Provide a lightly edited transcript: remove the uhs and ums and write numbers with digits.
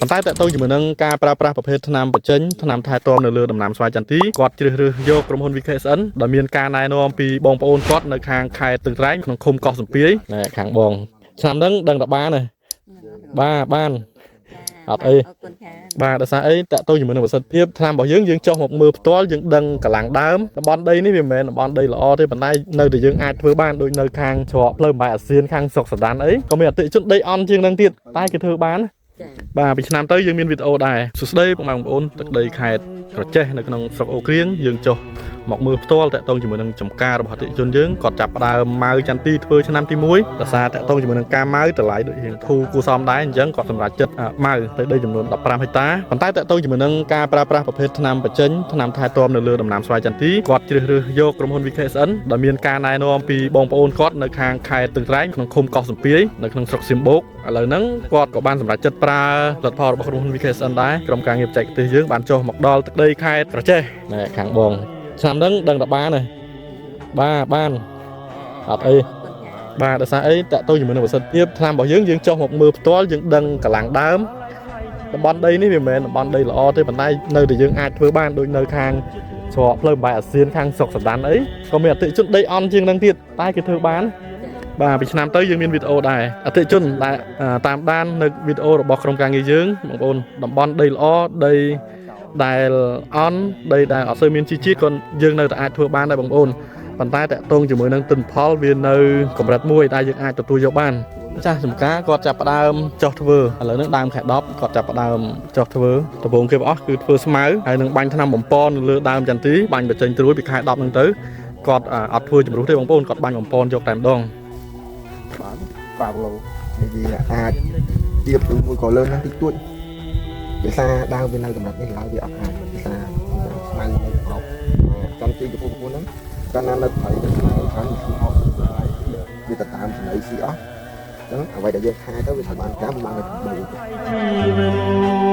ប៉ុន្តែតើតើជាមួយនឹងការប្រើប្រាស់ប្រភេទថ្នាំបញ្ចេញថ្នាំថែទាំនៅលើដំណាំស្វាយចន្ទីគាត់ជ្រើសរើសយកក្រុមហ៊ុន VKSN ដែលមានការណែនាំពីបងប្អូនគាត់នៅខាងខេត្តទឹកត្រែងក្នុងឃុំកោះសំពាយណែខាងបងឆ្នាំហ្នឹងដឹងតែបានទេបានអត់អីបាទដោយសារអីតើតើជាមួយនឹងប្រសិទ្ធភាពថ្នាំរបស់យើងចុះមកមើលផ្ទាល់យើងដឹងកម្លាំងដើមតំបន់ដីនេះវាមិនមែនតំបន់ដីល្អទេប៉ុន្តែនៅតែយើងអាចធ្វើបានដូចនៅខាងច្រកផ្លូវបាយអាស៊ានខាងស្រុកសដានអីក៏មានអតិថិជនដីអន់ជាងនឹងទៀតតែគេធ្វើបានបាទពីឆ្នាំទៅយើងមានវីដេអូដែរសួស្តីបងប្អូនទឹកដីខេត្តក្រចេះនៅក្នុងស្រុកអូក្រៀងយើងចុះមកមើលផ្ទាល់តកតងជាមួយនឹងចំការរបស់អតិថិជនយើងគាត់ចាប់ផ្ដើមម៉ៅចន្ទីធ្វើឆ្នាំទី1ដោយសារតកតងជាមួយនឹងការម៉ៅតម្លៃដូចរៀងធូរគួរសមដែរអញ្ចឹងគាត់សម្រេចចិត្តម៉ៅទៅដីចំនួន15ហិកតាប៉ុន្តែតកតងជាមួយនឹងការប្រើប្រាស់ប្រភេទថ្នាំបញ្ចេញថ្នាំថែទាំនៅលើដំណាំស្វាយចន្ទីគាត់ជ្រើសរើសយកក្រុមហ៊ុន VKSN ដែលមានការណែនាំពីបងប្អូនគាត់នៅខាងខេត្តទឹកត្រែងក្នុងឃុំកោះសំពាយនៅក្នុងស្រុកសៀមបូកឥឡូវហ្នឹងគាត់ក៏បានសម្រេចចិត្តប្រើផលិតផលរបស់ក្រុមហ៊ុន VKSN ដែរក្រុមការងារបច្ចេកទេសយើងបានចុះមកដល់ទឹកដីខេត្តក្រចេះណែខាងបងឆ្នាំហ្នឹងដឹងតែបានទេបានអត់អីបាទដោយសារអីតើតើជាមួយនឹងប្រសិទ្ធភាពថ្នាំរបស់យើងចុះមកមើលផ្ទាល់យើងដឹងកម្លាំងដើមតំបន់ដីនេះវាមិនមែនតំបន់ដីល្អទេប៉ុន្តែនៅតែយើងអាចធ្វើបានដូចនៅខាងច្រកផ្លូវបាយអាស៊ានខាងស្រុកសដានអីក៏មានអតិថិជនដីអន់ជាងនឹងទៀតតែគេធ្វើបានបាទពីឆ្នាំទៅយើងមានវីដេអូដែរអតិថិជនដែលតាមដាននៅវីដេអូរបស់ក្រុមការងារយើងបងប្អូនតំបន់ដីល្អដីដែលអន់ដីដែលអត់សូវមានជីជាតិក៏យើងនៅតែអាចធ្វើបានដែរបងប្អូនប៉ុន្តែតកតងជាមួយនឹងទិន្នផលវានៅកម្រិតមួយដែលយើងអាចទទួលយកបានចាស់ចំការគាត់ចាប់ផ្ដើមចុះធ្វើឥឡូវនេះដើមខែ10គាត់ចាប់ផ្ដើមចុះធ្វើដំបូងគេបអស់គឺធ្វើស្មៅហើយនឹងបាញ់ថ្នាំបំពន់នៅលើដើមចន្ទីបាញ់បញ្ចេញត្រួយពីខែ10ហ្នឹងទៅគាត់អត់ធ្វើជំរុះទេបងប្អូនគាត់បាញ់បំពន់យកតែម្ដងបាទឡូនិយាយអាចទៀបមួយក៏លើហ្នឹងតិចតួចភាសាដើមវានៅកម្រិតនេះឡើយវាអត់អាចភាសាស្មៅនៅអប់ចំទីកំពុងហ្នឹងកាលណានៅព្រៃទៅខាងគឺអប់វាទៅតាមចំណៃស៊ីអស់អញ្ចឹងអ្វីដែលយើងខែទៅវាត្រូវបានចាំបានទៅ